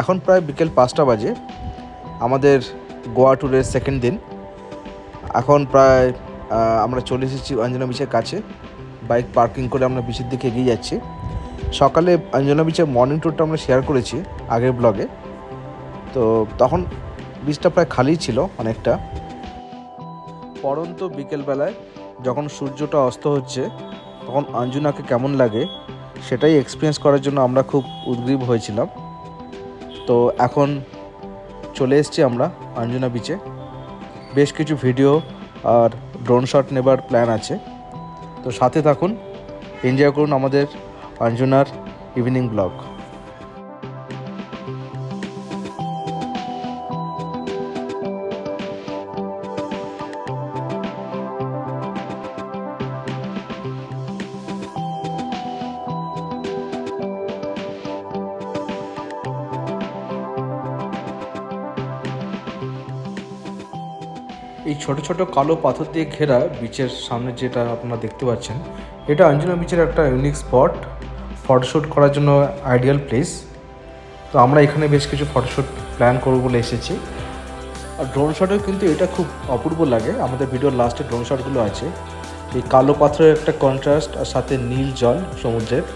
এখন প্রায় বিকেল 5টা বাজে। আমাদের গোয়া ট্যুরের সেকেন্ড দিন। এখন প্রায় আমরা চলে এসেছি অঞ্জনা বিচের কাছে। বাইক পার্কিং করে আমরা বিচের দিকে এগিয়ে যাচ্ছি। সকালে অঞ্জনা বিচের মর্নিং ট্যুরটা আমরা শেয়ার করেছি আগের ব্লগে। তো তখন বিচটা প্রায় খালি ছিল অনেকটা। পরন্ত বিকেলবেলায় যখন সূর্যটা অস্ত হচ্ছে তখন অঞ্জনাকে কেমন লাগে সেটাই এক্সপিরিয়েন্স করার জন্য আমরা খুব উদ্গ্রীব হয়েছিলাম। তো এখন চলে এসেছি আমরা অঞ্জনা বিচে। বেশ কিছু ভিডিও আর ড্রোন শট নেবার প্ল্যান আছে। তো সাথে থাকুন, এনজয় করুন আমাদের অঞ্জনার ইভিনিং ব্লগ। এই ছোট ছোট কালো পাথর দিয়ে ঘেরা বিচের সামনে যেটা আপনারা দেখতে পাচ্ছেন, এটা অঞ্জনা বিচের একটা ইউনিক স্পট। ফটোশ্যুট করার জন্য আইডিয়াল প্লেস। তো আমরা এখানে বেশ কিছু ফটোশ্যুট প্ল্যান করব বলে এসেছি। আর ড্রোন শটেও কিন্তু এটা খুব অপূর্ব লাগে। আমাদের ভিডিওর লাস্টে ড্রোন শটগুলো আছে। এই কালো পাথরের একটা কন্ট্রাস্ট আর সাথে নীল জল সমুদ্রের।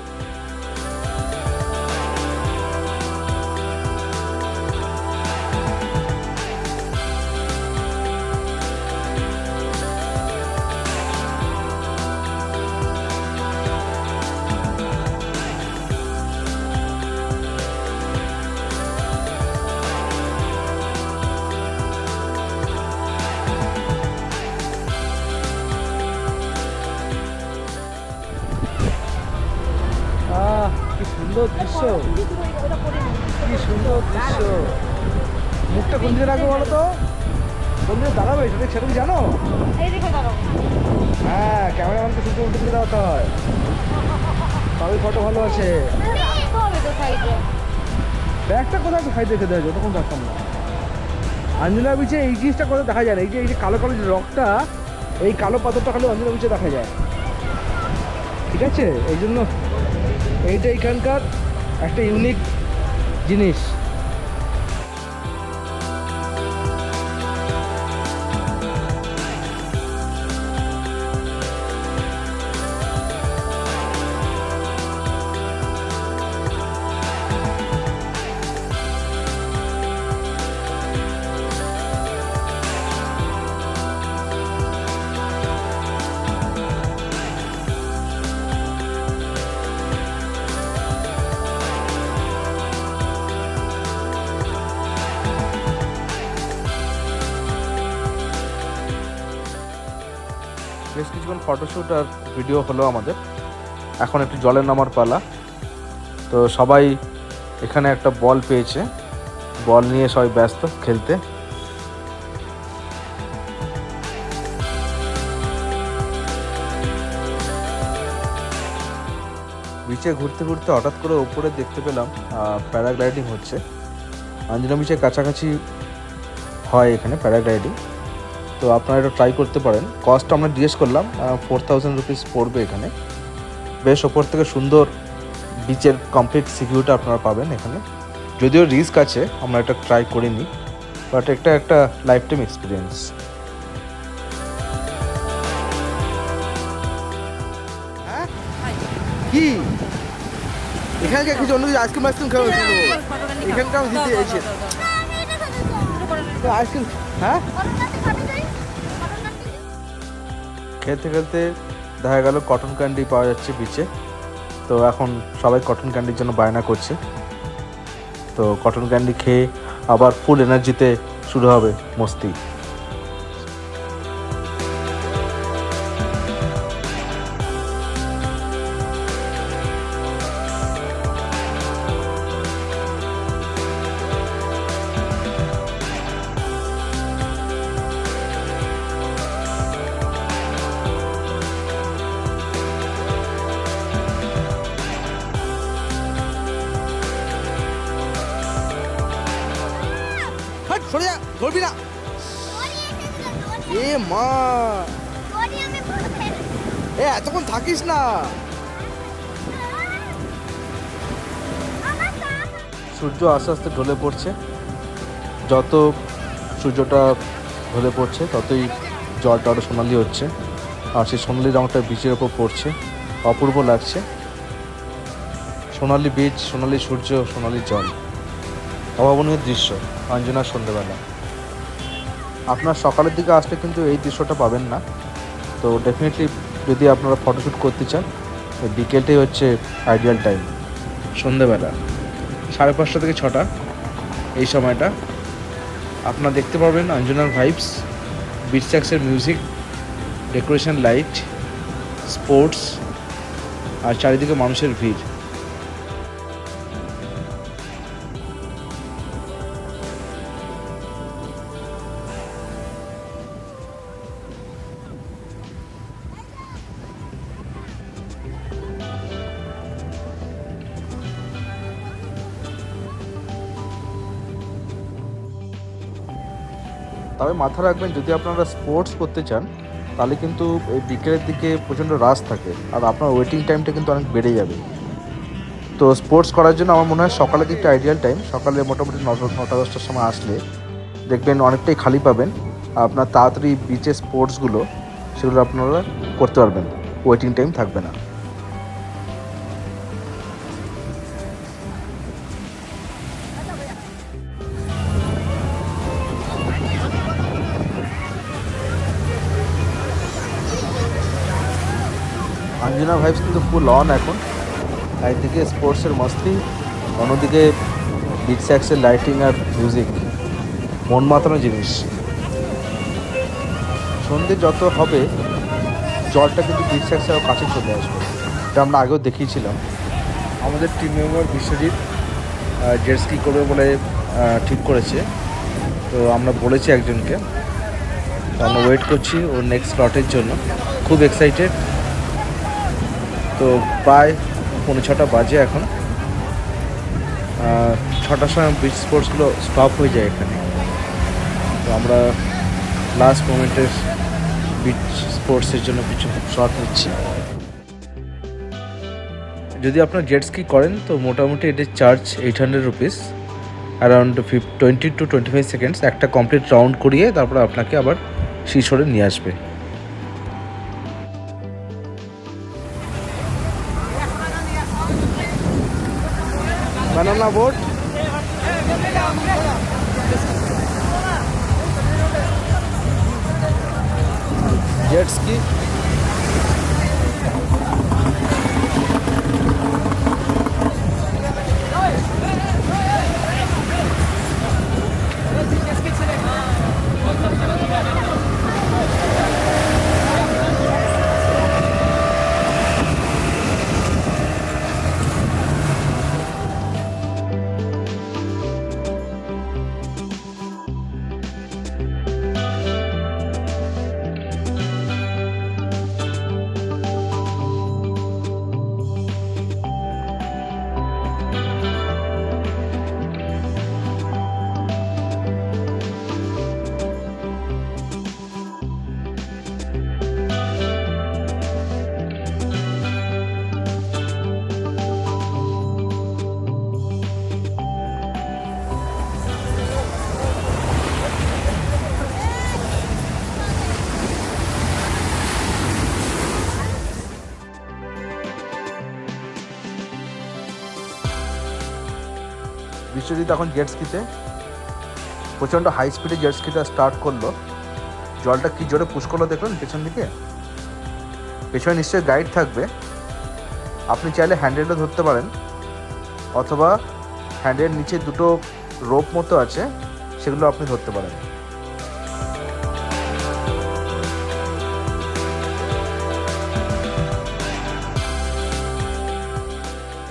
কি সুন্দর দৃশ্য, কি সুন্দর দৃশ্য। মুখটা কোন দিকে রাখবো বলো তো? কোন দিকে দাঁড়াবে সেটা কি জানো? হ্যাঁ, ক্যামেরাম্যানকে শুধু উল্টো দিকে দাঁড়াতে হয়, তবে ফটো ভালো আছে। ব্যাগটা কোথায় সাইড রেখে দেওয়া যায়, তখন দেখতাম না। অঞ্জনা বিচে এই জিনিসটা কোথাও দেখা যায় না। এই যে কালো কালো যে রকটা, এই কালো পাথরটা খালি অঞ্জনা বিচে দেখা যায়। ঠিক আছে, এই জন্য এইটা এখানকার একটা ইউনিক জিনিস। বেশ কিছুক্ষণ ফটোশ্যুট আর ভিডিও হলো আমাদের। এখন একটু জলে নামার পালা। তো সবাই এখানে একটা বল পেয়েছে, বল নিয়ে সবাই ব্যস্ত খেলতে। বিচে ঘুরতে ঘুরতে হঠাৎ করে ওপরে দেখতে পেলাম প্যারাগ্লাইডিং হচ্ছে। অঞ্জনা বিচের কাছাকাছি হয় এখানে প্যারাগ্লাইডিং। তো আপনারা এটা ট্রাই করতে পারেন। কস্ট আমরা জিজ্ঞেস করলাম, 4000 রুপিস পড়বে এখানে। বেশ ওপর থেকে সুন্দর বিচের কমপ্লিট সিভিউটা আপনারা পাবেন এখানে। যদিও রিস্ক আছে, আমরা এটা ট্রাই করিনি, বাট এটা একটা লাইফ টাইম এক্সপিরিয়েন্স। হ্যাঁ কি এখানে কিছু অন্য কিছু আইসক্রিম খাওয়া এখানটা আমি দিতে চাইছি আইসক্রিম। হ্যাঁ, খেলতে খেলতে দেখা গেল কটন ক্যান্ডি পাওয়া যাচ্ছে বিচে। তো এখন সবাই কটন ক্যান্ডির জন্য বায়না করছে। তো কটন ক্যান্ডি খেয়ে আবার ফুল এনার্জিতে শুরু হবে মস্তি। সরে যা, ধরবি না। এ মা, এ এতক্ষণ থাকিস না। সূর্য আস্তে আস্তে ঢলে পড়ছে। যত সূর্যটা ঢলে পড়ছে ততই জলটা আরও সোনালি হচ্ছে, আর সেই সোনালি রঙটা বীচের ওপর পড়ছে, অপূর্ব লাগছে। সোনালি বীচ, সোনালি সূর্য, সোনালি জল, অভাবনীয় দৃশ্য আঞ্জনার সন্ধ্যেবেলা। আপনার সকালের দিকে আসলে কিন্তু এই দৃশ্যটা পাবেন না। তো ডেফিনেটলি যদি আপনারা ফটোশ্যুট করতে চান, বিকেলটাই হচ্ছে আইডিয়াল টাইম। সন্ধ্যেবেলা 5:30 থেকে 6টা, এই সময়টা আপনারা দেখতে পারবেন আঞ্জনার ভাইবস, বিচ স্যাক্সের মিউজিক, ডেকোরেশন, লাইট, স্পোর্টস, আর চারিদিকে মানুষের ভিড়। তবে মাথায় রাখবেন, যদি আপনারা স্পোর্টস করতে চান তাহলে কিন্তু এই বিকেলের দিকে প্রচণ্ড রাশ থাকে, আর আপনার ওয়েটিং টাইমটা কিন্তু অনেক বেড়ে যাবে। তো স্পোর্টস করার জন্য আমার মনে হয় সকালের দিকটা আইডিয়াল টাইম। সকালে মোটামুটি 9টা-10টার সময় আসলে দেখবেন অনেকটাই খালি পাবেন, আপনার তাড়াতাড়ি বিচের স্পোর্টসগুলো সেগুলো আপনারা করতে পারবেন, ওয়েটিং টাইম থাকবে না। আঞ্জনা ভাইবস কিন্তু ফুল অন এখন। একদিকে স্পোর্টসের মস্তি, অন্যদিকে বিচ স্যাক্সের লাইটিং আর মিউজিক, মন মাতানো জিনিস। সন্ধে যত হবে জলটা কিন্তু বিচ স্যাক্সে আরও কাছে চলে আসবে, এটা আমরা আগেও দেখিয়েছিলাম। আমাদের team member Biswajit jet ski করবে বলে ঠিক করেছে, তো আমরা বলেছি একজনকে, তো আমরা ওয়েট করছি ওর নেক্সট স্লটের জন্য, খুব এক্সাইটেড। তো প্রায় 5:45 বাজে এখন। 6টার সময় বিচ স্পোর্টসগুলো স্টপ হয়ে যায় এখানে, তো আমরা লাস্ট মোমেন্টের বিচ স্পোর্টসের জন্য কিছু শট নিচ্ছি। যদি আপনার জেট স্কি করেন তো মোটামুটি এটির charge 800 rupees, around 20 to 25 seconds একটা কমপ্লিট রাউন্ড করিয়ে তারপরে আপনাকে আবার শিশোরে নিয়ে আসবে। বানানা বোট, জেট স্কি, বিশ্বজিৎ এখন জেট স্কিতে প্রচণ্ড হাই স্পিডে জেট স্কিটা স্টার্ট করলো। জলটা কি জোরে পুশ করলো দেখলেন পেছন দিকে। পেছনে নিশ্চয়ই গাইড থাকবে, আপনি চাইলে হ্যান্ডেলটা ধরতে পারেন, অথবা হ্যান্ডেলের নিচে দুটো রোপ মতো আছে সেগুলো আপনি ধরতে পারেন।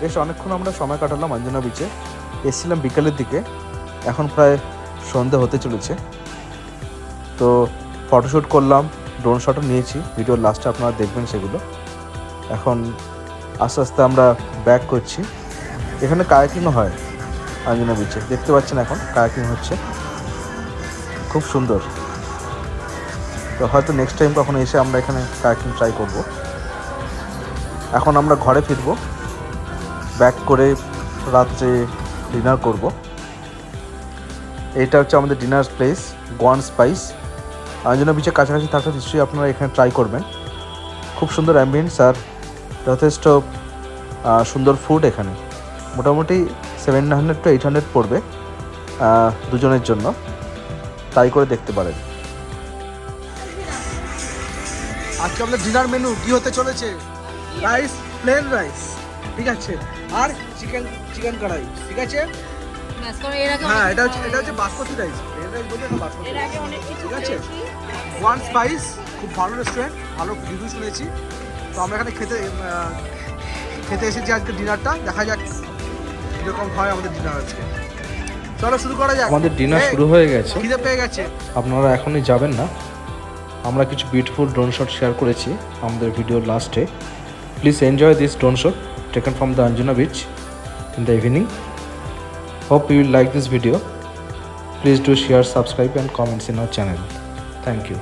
বেশ অনেকক্ষণ আমরা সময় কাটালাম আঞ্জনা বিচে। এসেছিলাম বিকালের দিকে, এখন প্রায় সন্ধে হতে চলেছে। তো ফটোশ্যুট করলাম, ড্রোন শটও নিয়েছি, ভিডিওর লাস্টে আপনারা দেখবেন সেগুলো। এখন আস্তে আস্তে আমরা ব্যাক করছি। এখানে কায়াকিংও হয় আঞ্জনা বিচে, দেখতে পাচ্ছেন এখন কায়াকিং হচ্ছে, খুব সুন্দর। তো হয়তো নেক্সট টাইম কখনো এসে আমরা এখানে কায়াকিং ট্রাই করব। এখন আমরা ঘরে ফিরবো, ব্যাক করে রাত্রে ডিনার করব। এটা হচ্ছে আমাদের ডিনার প্লেস গোয়ান স্পাইস। আঞ্জনা বিচের কাছাকাছি থাকলে নিশ্চয়ই আপনারা এখানে ট্রাই করবেন। খুব সুন্দর অ্যাম্বিয়েন্স আর যথেষ্ট সুন্দর ফুড এখানে। মোটামুটি 700 to 800 পড়বে দুজনের জন্য, ট্রাই করে দেখতে পারেন। আজকে আমাদের ডিনার মেনু কি হতে চলেছে? রাইস, প্লেন রাইস, ঠিক আছে, আর চিকেন কড়াই, ঠিক আছে। হ্যাঁ, এটা হচ্ছে বাসমতি রাইস, প্লেন রাইস বলতে না বাসমতি, ঠিক আছে। ওয়ান স্পাইস, খুব ভালো রেস্টুরেন্ট, ভালো রিভিউ শুনেছি। তো আমরা এখানে খেতে এসেছি আজকে ডিনারটা। দেখা যাক এরকম হয় আমাদের ডিনার আজকে। চলো শুরু করা যাক। আমাদের ডিনার শুরু হয়ে গেছে, খিদে পেয়ে গেছে। আপনারা এখনই যাবেন না, আমরা কিছু বিউটিফুল ড্রোন শট শেয়ার করেছি আমাদের ভিডিওর লাস্টে। Please enjoy this drone shot taken from the Anjuna beach in the evening. Hope you will like this video. Please do share, subscribe and comments in our channel. Thank you.